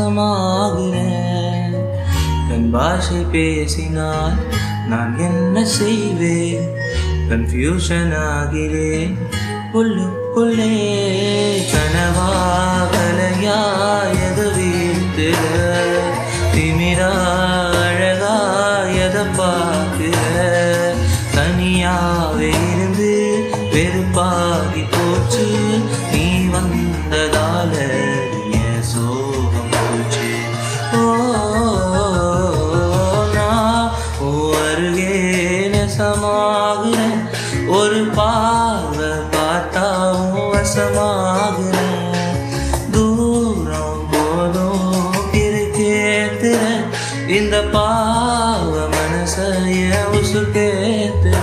வசமாகிறேன். கண் பாஷை பேசினால் நான் என்ன செய்வேன்? கன்ஃபியூஷன் ஆகிறேன் உள்ளுக்குள்ளே. கனவா கலையா எது வீழ்த்துற? திமிரா அழகா எதை பார்க்கிற? தனியாவே இருந்து வெறுப்பாகி போச்சு. நீ வந்ததால என் சோகம் போச்சு. ஓ நான் அருகே நெசமாகிறேன். ஒரு பார்வை பார்த்தாவும் வசமாகிறேன். தூரம் போதும் இருக்கேத்துற இந்த பாவ மனசைய உசுக்கேத்துற.